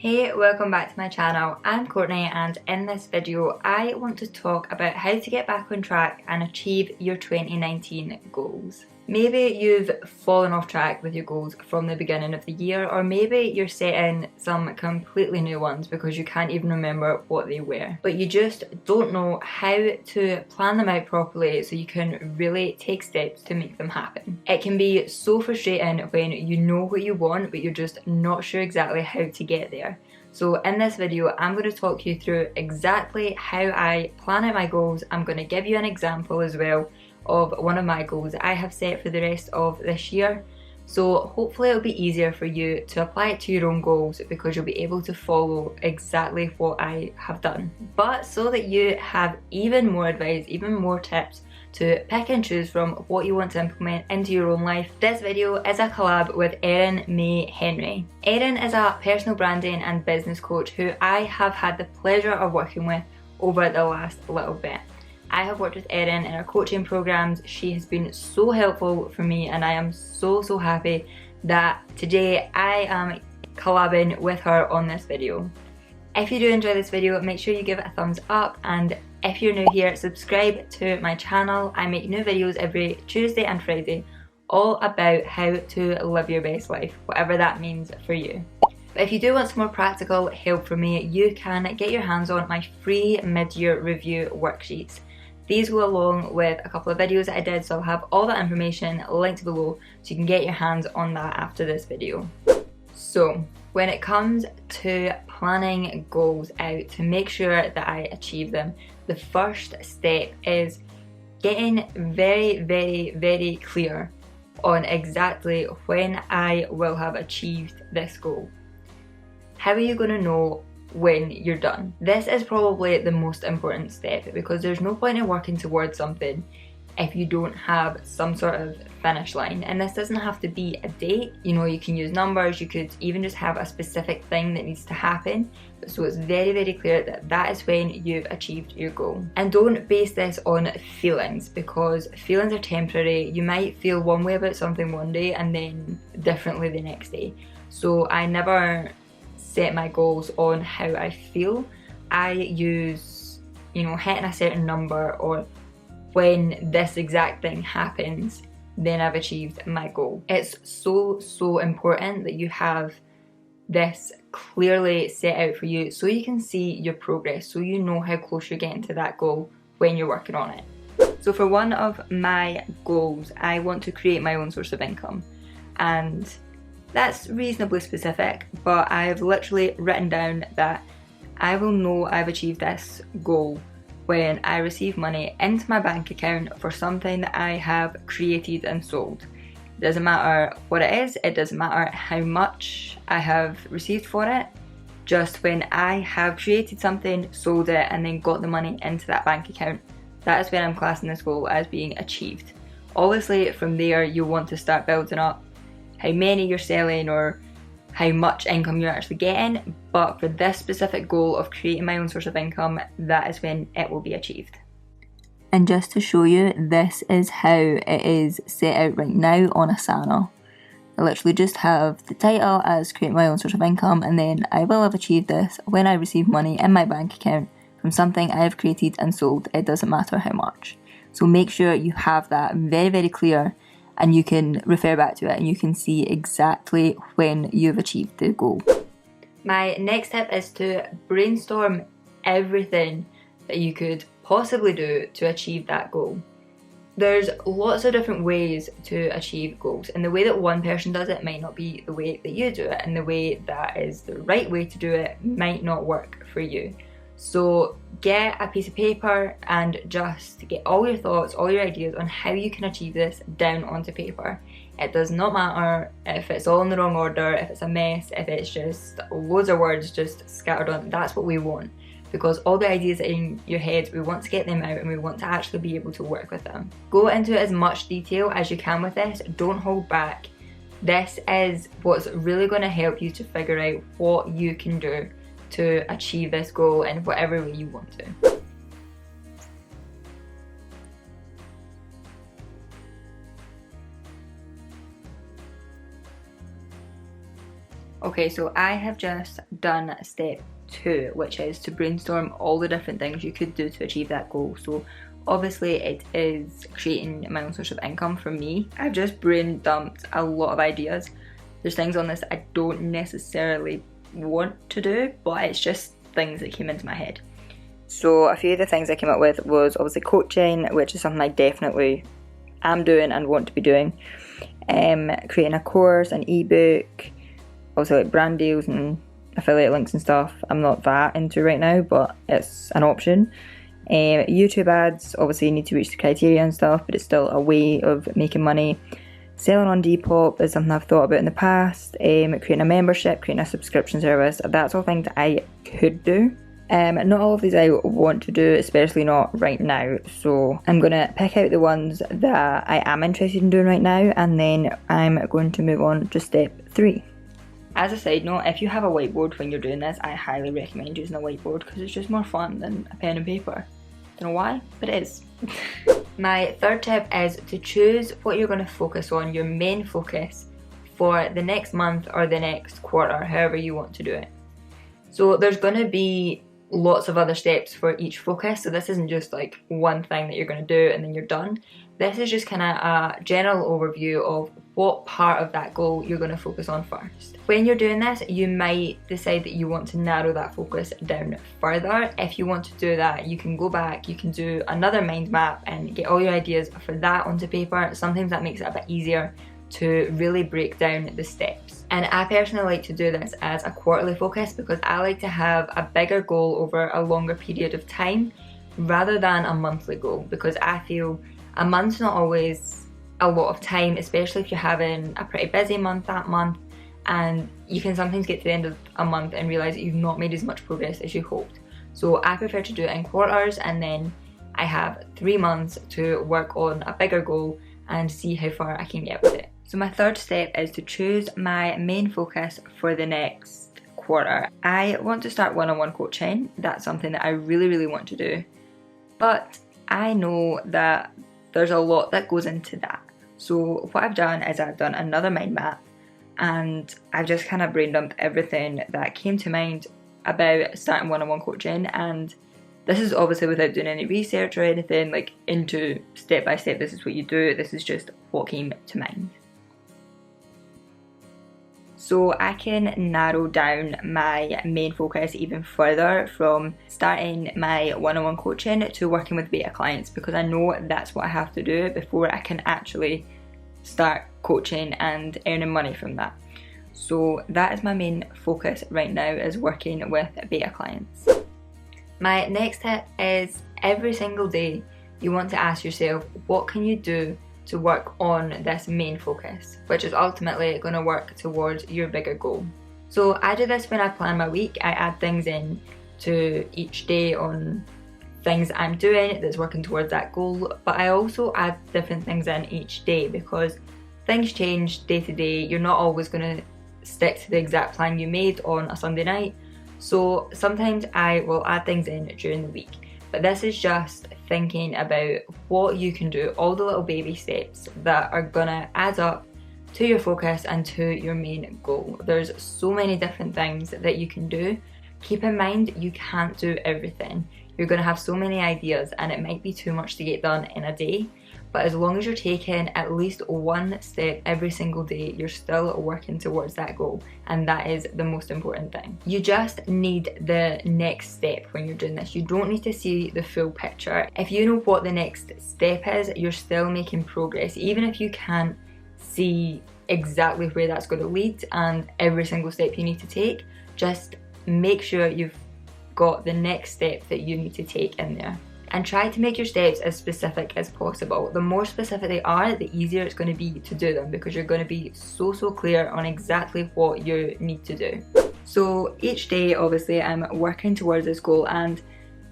Hey, welcome back to my channel. I'm Courtney and in this video I want to talk about how to get back on track and achieve your 2019 goals. Maybe you've fallen off track with your goals from the beginning of the year, or maybe you're setting some completely new ones because you can't even remember what they were. But you just don't know how to plan them out properly so you can really take steps to make them happen. It can be so frustrating when you know what you want but you're just not sure exactly how to get there. So in this video I'm going to talk you through exactly how I plan out my goals. I'm going to give you an example as well of one of my goals that I have set for the rest of this year. So hopefully it'll be easier for you to apply it to your own goals because you'll be able to follow exactly what I have done. But so that you have even more advice, even more tips to pick and choose from what you want to implement into your own life, this video is a collab with Erin May Henry. Erin is a personal branding and business coach who I have had the pleasure of working with over the last little bit. I have worked with Erin in her coaching programs. She has been so helpful for me and I am so happy that today I am collabing with her on this video. If you do enjoy this video, make sure you give it a thumbs up, and if you're new here, subscribe to my channel. I make new videos every Tuesday and Friday all about how to live your best life, whatever that means for you. But if you do want some more practical help from me, you can get your hands on my free mid-year review worksheets. These go along with a couple of videos that I did, so I'll have all that information linked below so you can get your hands on that after this video. So when it comes to planning goals out to make sure that I achieve them, the first step is getting very clear on exactly when I will have achieved this goal. How are you going to know when you're done? This is probably the most important step because there's no point in working towards something if you don't have some sort of finish line. And this doesn't have to be a date, you know, you can use numbers, you could even just have a specific thing that needs to happen, so it's very clear that that is when you've achieved your goal. And don't base this on feelings because feelings are temporary. You might feel one way about something one day and then differently the next day. So I never set my goals on how I feel. I use, you know, hitting a certain number or when this exact thing happens, then I've achieved my goal. It's so important that you have this clearly set out for you so you can see your progress, so you know how close you're getting to that goal when you're working on it. So for one of my goals, I want to create my own source of income, and that's reasonably specific, but I've literally written down that I will know I've achieved this goal when I receive money into my bank account for something that I have created and sold. It doesn't matter what it is, it doesn't matter how much I have received for it, just when I have created something, sold it, and then got the money into that bank account, that is when I'm classing this goal as being achieved. Obviously from there you'll want to start building up how many you're selling or how much income you're actually getting, but for this specific goal of creating my own source of income, that is when it will be achieved. And just to show you, this is how it is set out right now on Asana. I literally just have the title as create my own source of income, and then I will have achieved this when I receive money in my bank account from something I have created and sold. It doesn't matter how much. So make sure you have that very clear, and you can refer back to it and you can see exactly when you've achieved the goal. My next tip is to brainstorm everything that you could possibly do to achieve that goal. There's lots of different ways to achieve goals, and the way that one person does it might not be the way that you do it, and the way that is the right way to do it might not work for you. So get a piece of paper and just get all your thoughts, all your ideas on how you can achieve this down onto paper. It does not matter if it's all in the wrong order, if it's a mess, if it's just loads of words just scattered on. That's what we want, because all the ideas in your head, we want to get them out and we want to actually be able to work with them. Go into as much detail as you can with this, don't hold back. This is what's really going to help you to figure out what you can do to achieve this goal in whatever way you want to. Okay, so I have just done step 2, which is to brainstorm all the different things you could do to achieve that goal. So obviously it is creating my own source of income for me. I've just brain dumped a lot of ideas. There's things on this I don't necessarily want to do, but it's just things that came into my head. So a few of the things I came up with was obviously coaching, which is something I definitely am doing and want to be doing. Creating a course, an ebook, also like brand deals and affiliate links and stuff. I'm not that into right now, but it's an option. YouTube ads, obviously you need to reach the criteria and stuff, but it's still a way of making money. Selling on Depop is something I've thought about in the past. Creating a membership, creating a subscription service, that's all things that I could do. Not all of these I want to do, especially not right now, so I'm going to pick out the ones that I am interested in doing right now, and then I'm going to move on to step 3. As a side note, if you have a whiteboard when you're doing this, I highly recommend using a whiteboard because it's just more fun than a pen and paper. Don't know why, but it is. My third tip is to choose what you're going to focus on, your main focus for the next month or the next quarter, however you want to do it. So there's going to be lots of other steps for each focus, so this isn't just like one thing that you're going to do and then you're done. This is just kind of a general overview of what part of that goal you're going to focus on first. When you're doing this, you might decide that you want to narrow that focus down further. If you want to do that, you can go back, you can do another mind map and get all your ideas for that onto paper. Sometimes that makes it a bit easier to really break down the steps. And I personally like to do this as a quarterly focus because I like to have a bigger goal over a longer period of time rather than a monthly goal, because I feel a month's not always a lot of time, especially if you're having a pretty busy month that month, and you can sometimes get to the end of a month and realise that you've not made as much progress as you hoped. So I prefer to do it in quarters, and then I have 3 months to work on a bigger goal and see how far I can get with it. So my third step is to choose my main focus for the next quarter. I want to start one-on-one coaching. That's something that I really want to do, but I know that there's a lot that goes into that. So what I've done is I've done another mind map, and I've just kind of brain dumped everything that came to mind about starting one-on-one coaching. And this is obviously without doing any research or anything like into step by step, this is what you do, this is just what came to mind. So I can narrow down my main focus even further from starting my one-on-one coaching to working with beta clients, because I know that's what I have to do before I can actually start coaching and earning money from that. So that is my main focus right now, is working with beta clients. My next tip is every single day you want to ask yourself, what can you do to work on this main focus, which is ultimately going to work towards your bigger goal. So I do this when I plan my week. I add things in to each day on things I'm doing that's working towards that goal, but I also add different things in each day because things change day to day. You're not always going to stick to the exact plan you made on a Sunday night. So sometimes I will add things in during the week. But this is just thinking about what you can do, all the little baby steps that are gonna add up to your focus and to your main goal. There's so many different things that you can do. Keep in mind, you can't do everything. You're gonna have so many ideas and it might be too much to get done in a day. But as long as you're taking at least one step every single day, you're still working towards that goal. And that is the most important thing. You just need the next step when you're doing this. You don't need to see the full picture. If you know what the next step is, you're still making progress. Even if you can't see exactly where that's going to lead and every single step you need to take, just make sure you've got the next step that you need to take in there. And try to make your steps as specific as possible. The more specific they are, the easier it's going to be to do them, because you're going to be so clear on exactly what you need to do. So each day, obviously, I'm working towards this goal, and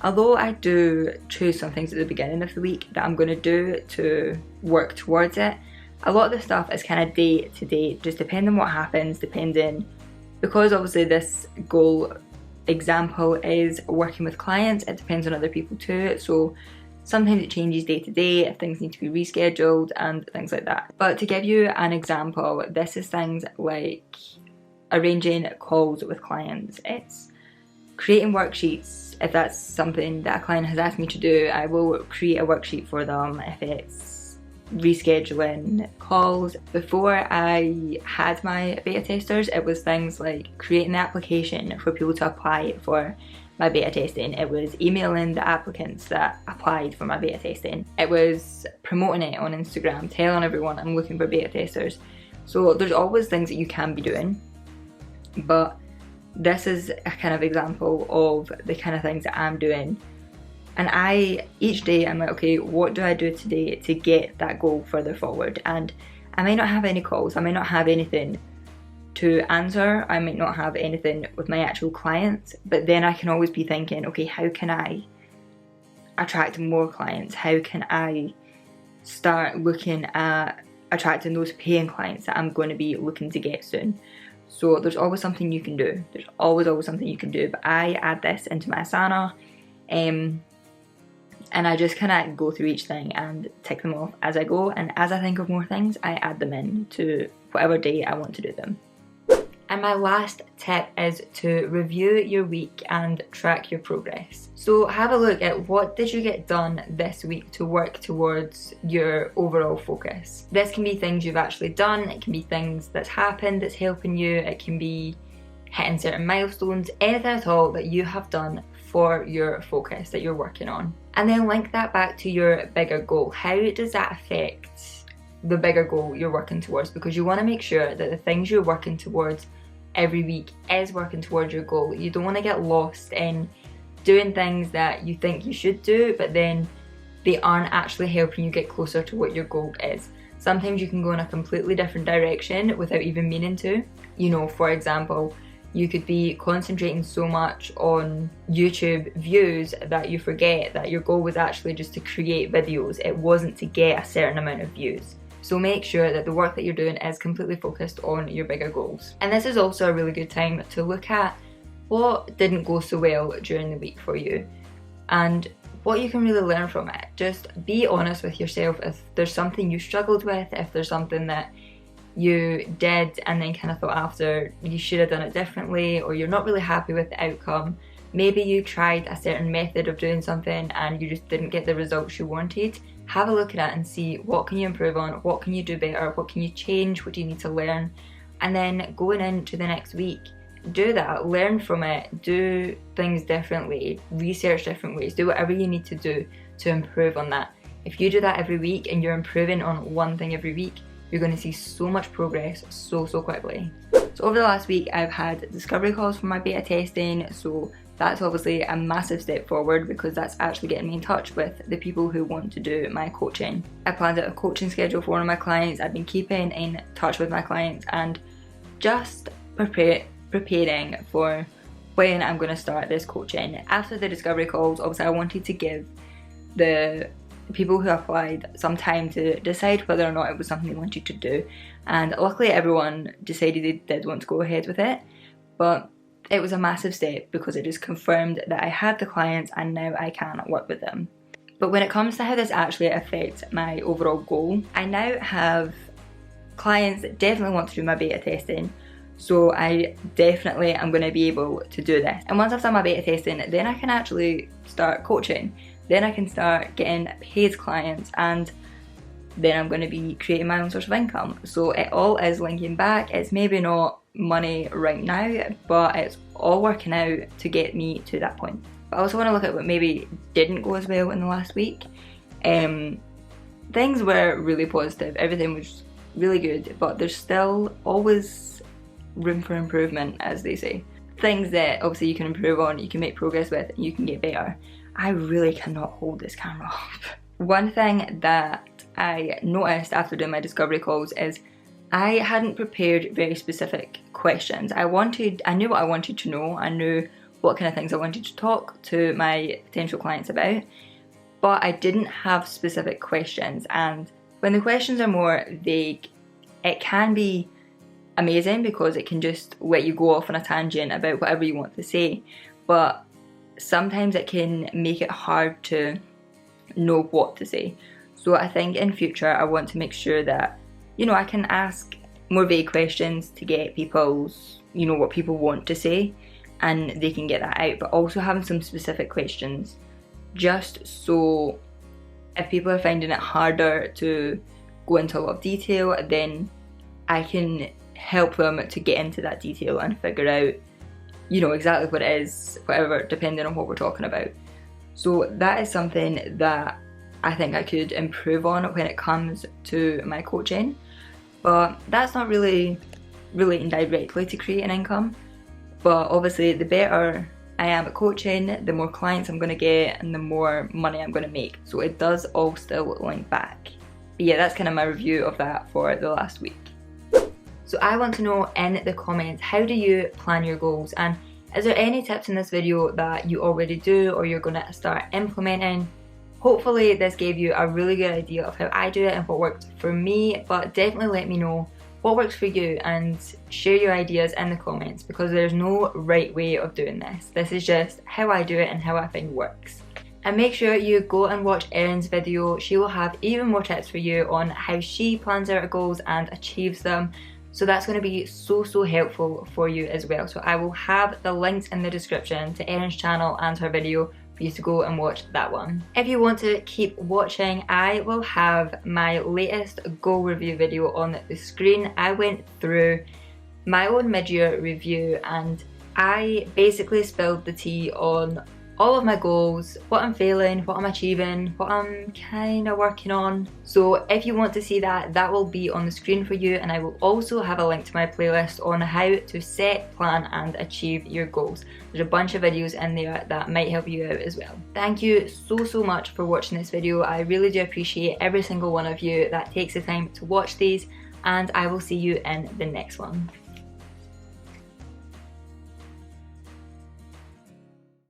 although I do choose some things at the beginning of the week that I'm going to do to work towards it, a lot of the stuff is kind of day to day, just depending on what happens, because obviously this goal example is working with clients, it depends on other people too, so sometimes it changes day to day if things need to be rescheduled and things like that. But to give you an example, this is things like arranging calls with clients. It's creating worksheets. If that's something that a client has asked me to do, I will create a worksheet for them. If it's rescheduling calls. Before I had my beta testers, it was things like creating the application for people to apply for my beta testing. It was emailing the applicants that applied for my beta testing. It was promoting it on Instagram, telling everyone I'm looking for beta testers. So there's always things that you can be doing, but this is a kind of example of the kind of things that I'm doing. And each day I'm like, okay, what do I do today to get that goal further forward? And I might not have any calls, I might not have anything to answer, I might not have anything with my actual clients, but then I can always be thinking, okay, how can I attract more clients? How can I start looking at attracting those paying clients that I'm going to be looking to get soon? So there's always something you can do. There's always something you can do. But I add this into my Asana, and I just kind of go through each thing and tick them off as I go. And as I think of more things, I add them in to whatever day I want to do them. And my last tip is to review your week and track your progress. So have a look at what did you get done this week to work towards your overall focus. This can be things you've actually done, it can be things that's happened that's helping you, it can be hitting certain milestones, anything at all that you have done for your focus that you're working on. And then link that back to your bigger goal. How does that affect the bigger goal you're working towards? Because you want to make sure that the things you're working towards every week is working towards your goal. You don't want to get lost in doing things that you think you should do, but then they aren't actually helping you get closer to what your goal is. Sometimes you can go in a completely different direction without even meaning to. You know, for example, you could be concentrating so much on YouTube views that you forget that your goal was actually just to create videos. It wasn't to get a certain amount of views. So make sure that the work that you're doing is completely focused on your bigger goals. And this is also a really good time to look at what didn't go so well during the week for you and what you can really learn from it. Just be honest with yourself if there's something you struggled with, if there's something that you did and then kind of thought after you should have done it differently, or you're not really happy with the outcome. Maybe you tried a certain method of doing something and you just didn't get the results you wanted. Have a look at it and see what can you improve on, what can you do better, what can you change, what do you need to learn, and then going into the next week, do that, learn from it, do things differently, research different ways, do whatever you need to do to improve on that. If you do that every week and you're improving on one thing every week, you're going to see so much progress so quickly. So over the last week I've had discovery calls for my beta testing, so that's obviously a massive step forward because that's actually getting me in touch with the people who want to do my coaching. I planned out a coaching schedule for one of my clients. I've been keeping in touch with my clients and just preparing for when I'm going to start this coaching. After the discovery calls, obviously I wanted to give the people who applied some time to decide whether or not it was something they wanted to do, and luckily everyone decided they did want to go ahead with it. But it was a massive step because it just confirmed that I had the clients and now I can work with them. But when it comes to how this actually affects my overall goal, I now have clients that definitely want to do my beta testing, so I definitely am going to be able to do this. And once I've done my beta testing, then I can actually start coaching. Then I can start getting paid clients, and then I'm going to be creating my own source of income. So it all is linking back. It's maybe not money right now, but it's all working out to get me to that point. But I also want to look at what maybe didn't go as well in the last week. Things were really positive, everything was really good, but there's still always room for improvement, as they say. Things that obviously you can improve on, you can make progress with, and you can get better. I really cannot hold this camera up. One thing that I noticed after doing my discovery calls is I hadn't prepared very specific questions. I knew what I wanted to know, I knew what kind of things I wanted to talk to my potential clients about, but I didn't have specific questions. And when the questions are more vague, it can be amazing because it can just let you go off on a tangent about whatever you want to say, but sometimes it can make it hard to know what to say. So I think in future I want to make sure that, you know, I can ask more vague questions to get people's, you know, what people want to say, and they can get that out, but also having some specific questions, just so if people are finding it harder to go into a lot of detail, then I can help them to get into that detail and figure out, you know, exactly what it is, whatever, depending on what we're talking about. So that is something that I think I could improve on when it comes to my coaching, but that's not really relating directly to creating income. But obviously the better I am at coaching, the more clients I'm going to get and the more money I'm going to make. So it does all still link back. But yeah, that's kind of my review of that for the last week. So I want to know in the comments, how do you plan your goals? And is there any tips in this video that you already do or you're going to start implementing? Hopefully this gave you a really good idea of how I do it and what worked for me, but definitely let me know what works for you and share your ideas in the comments, because there's no right way of doing this. This is just how I do it and how I think works. And make sure you go and watch Erin's video. She will have even more tips for you on how she plans out her goals and achieves them. So that's going to be so helpful for you as well. So I will have the links in the description to Erin's channel and her video for you to go and watch that one. If you want to keep watching, I will have my latest goal review video on the screen. I went through my own mid-year review and I basically spilled the tea on all of my goals, what I'm failing, what I'm achieving, what I'm kind of working on. So if you want to see that, that will be on the screen for you, and I will also have a link to my playlist on how to set, plan and achieve your goals. There's a bunch of videos in there that might help you out as well. Thank you so much for watching this video. I really do appreciate every single one of you that takes the time to watch these, and I will see you in the next one.